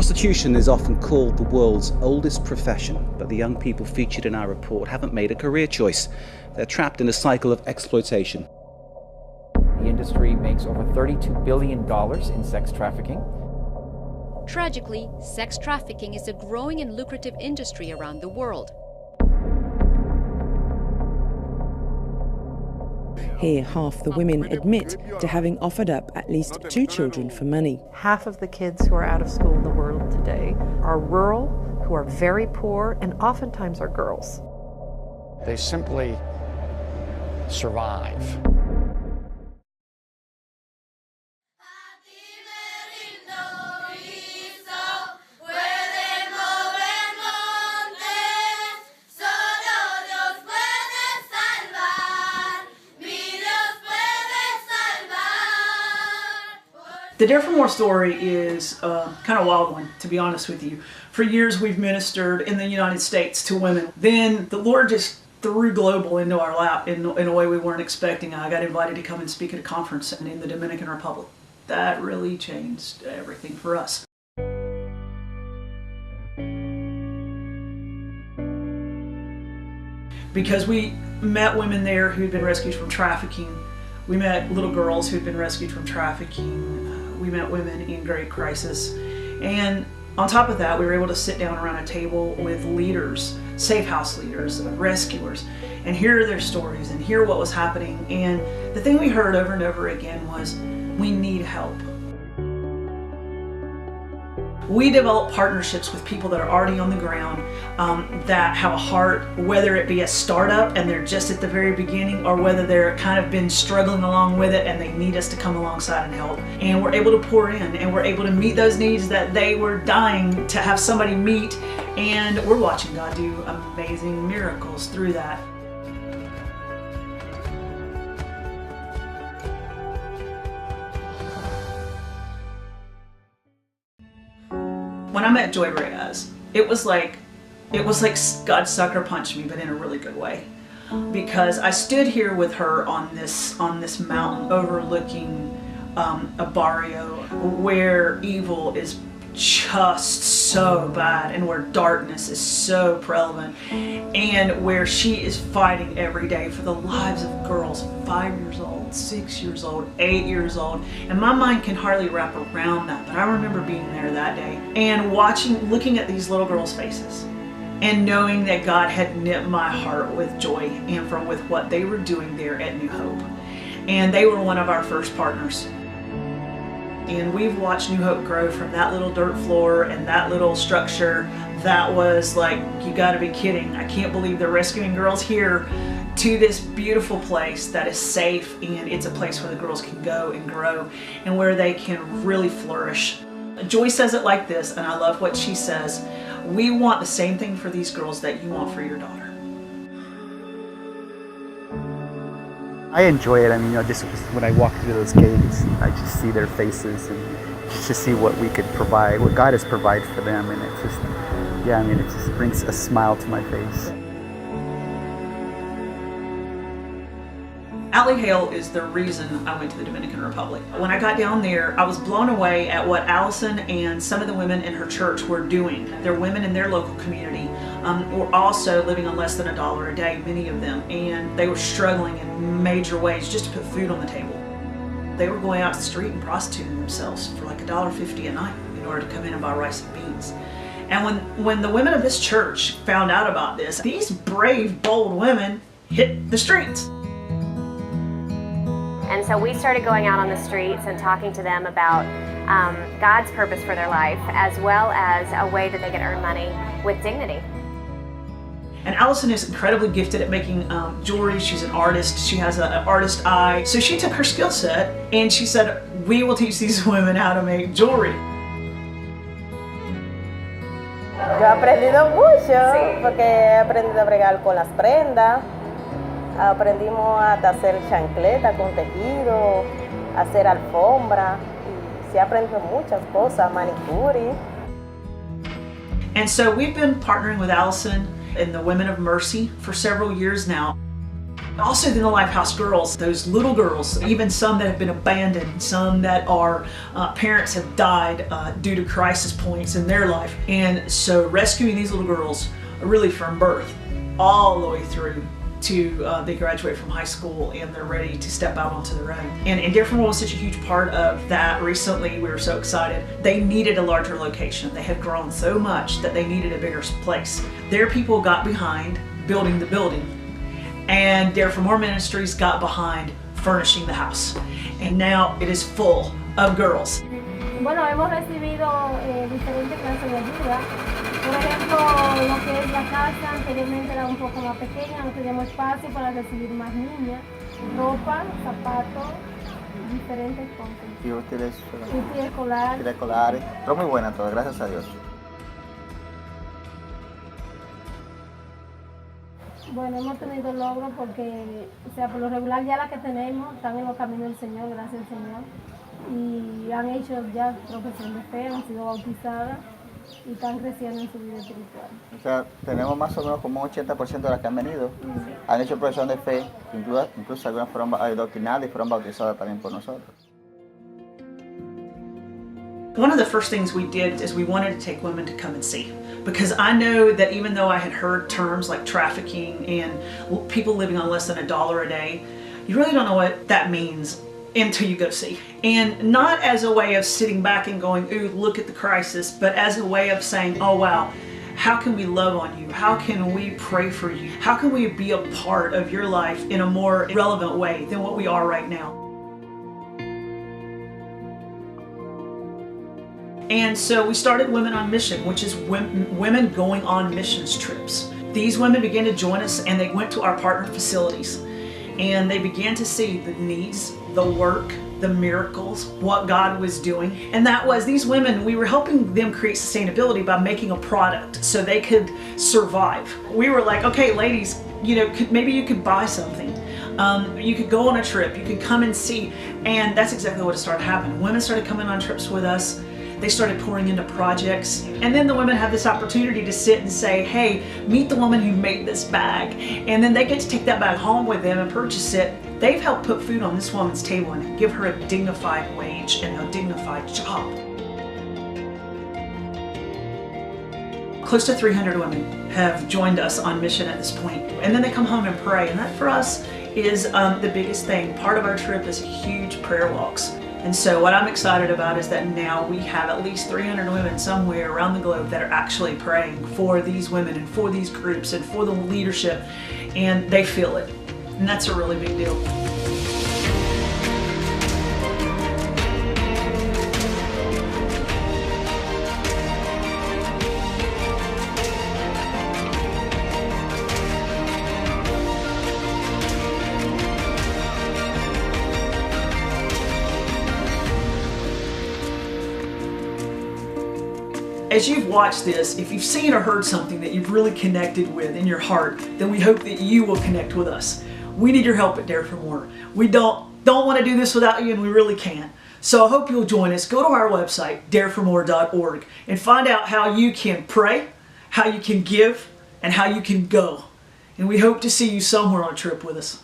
Prostitution is often called the world's oldest profession, but the young people featured in our report haven't made a career choice. They're trapped in a cycle of exploitation. The industry makes over $32 billion in sex trafficking. Tragically, sex trafficking is a growing and lucrative industry around the world. Here, half the women admit to having offered up at least 2 children for money. Half of the kids who are out of school in the world today are rural, who are very poor, and oftentimes are girls. They simply survive. The Dare for More story is kind of a wild one, to be honest with you. For years we've ministered in the United States to women. Then the Lord just threw global into our lap in a way we weren't expecting. I got invited to come and speak at a conference in the Dominican Republic. That really changed everything for us. Because we met women there who'd been rescued from trafficking. We met little girls who'd been rescued from trafficking. We met women in great crisis. And on top of that, we were able to sit down around a table with leaders, safe house leaders, rescuers, and hear their stories and hear what was happening. And the thing we heard over and over again was, we need help. We develop partnerships with people that are already on the ground, that have a heart, whether it be a startup and they're just at the very beginning, or whether they're kind of been struggling along with it and they need us to come alongside and help. And we're able to pour in, and we're able to meet those needs that they were dying to have somebody meet, and we're watching God do amazing miracles through that. When I met Joy Reyes, it was like God sucker punched me, but in a really good way. Because I stood here with her on this mountain overlooking a barrio where evil is just so bad and where darkness is so prevalent, and where she is fighting every day for the lives of girls 5 years old, 6 years old, 8 years old. And my mind can hardly wrap around that, but I remember being there that day and looking at these little girls' faces and knowing that God had knit my heart with joy and with what they were doing there at New Hope. And they were one of our first partners. And we've watched New Hope grow from that little dirt floor and that little structure that was like, you gotta be kidding, I can't believe they're rescuing girls here, to this beautiful place that is safe, and it's a place where the girls can go and grow and where they can really flourish. Joy says it like this, and I love what she says: we want the same thing for these girls that you want for your daughter. I enjoy it. I mean, just when I walk through those gates, I just see their faces and just to see what we could provide, what God has provided for them, and it just, it just brings a smile to my face. Allie Hale is the reason I went to the Dominican Republic. When I got down there, I was blown away at what Allison and some of the women in her church were doing. They're women in their local community, were also living on less than $1 a day, many of them, and they were struggling in major ways just to put food on the table. They were going out to the street and prostituting themselves for like $1.50 a night in order to come in and buy rice and beans. And when the women of this church found out about this, these brave, bold women hit the streets. And so we started going out on the streets and talking to them about God's purpose for their life, as well as a way that they can earn money with dignity. And Allison is incredibly gifted at making jewelry. She's an artist. She has an artist eye. So she took her skill set and she said, we will teach these women how to make jewelry. Yo he aprendido mucho porque he aprendido a bregar con las prendas. Aprendimos a hacer chancleta con tejido, hacer alfombra, y se aprendió muchas cosas, manicure. And so we've been partnering with Allison and the Women of Mercy for several years now. Also the Lifehouse girls, those little girls, even some that have been abandoned, some that are parents have died due to crisis points in their life. And so rescuing these little girls really from birth all the way through to they graduate from high school and they're ready to step out onto their own. And Dare for More was such a huge part of that. Recently we were so excited. They needed a larger location. They had grown so much that they needed a bigger place. Their people got behind building the building, and Dare for More Ministries got behind furnishing the house. And now it is full of girls. Bueno, hemos recibido diferentes clases de ayuda. Por ejemplo, lo que es la casa anteriormente era un poco más pequeña, no teníamos espacio para recibir más niñas. Ropa, zapatos, diferentes cosas. Y útiles escolares. Pero muy buena todo, gracias a Dios. Bueno, hemos tenido logros porque, o sea, por lo regular ya las que tenemos están en los caminos del Señor, gracias al Señor. Y han hecho ya profesión de fe, han sido bautizadas y están creciendo en su vida espiritual. O sea, tenemos más o menos como un 80% de las que han venido, han hecho profesión de fe, incluso algunas fueron adoctrinadas y fueron bautizadas también por nosotros. One of the first things we did is we wanted to take women to come and see, because I know that even though I had heard terms like trafficking and people living on less than $1 a day, you really don't know what that means until you go see. And not as a way of sitting back and going, ooh, look at the crisis, but as a way of saying, oh wow, how can we love on you? How can we pray for you? How can we be a part of your life in a more relevant way than what we are right now? And so we started Women on Mission, which is women going on missions trips. These women began to join us and they went to our partner facilities and they began to see the needs, the work, the miracles, what God was doing. And that was, these women, we were helping them create sustainability by making a product so they could survive. We were like, okay, ladies, you know, maybe you could buy something. You could go on a trip, you could come and see. And that's exactly what started happening. Women started coming on trips with us. They started pouring into projects. And then the women have this opportunity to sit and say, hey, meet the woman who made this bag. And then they get to take that bag home with them and purchase it. They've helped put food on this woman's table and give her a dignified wage and a dignified job. Close to 300 women have joined us on mission at this point. And then they come home and pray. And that for us is the biggest thing. Part of our trip is huge prayer walks. And so what I'm excited about is that now we have at least 300 women somewhere around the globe that are actually praying for these women and for these groups and for the leadership, and they feel it. And that's a really big deal. As you've watched this, if you've seen or heard something that you've really connected with in your heart, then we hope that you will connect with us. We need your help at Dare for More. We don't want to do this without you, and we really can't. So I hope you'll join us. Go to our website, dareformore.org, and find out how you can pray, how you can give, and how you can go. And we hope to see you somewhere on a trip with us.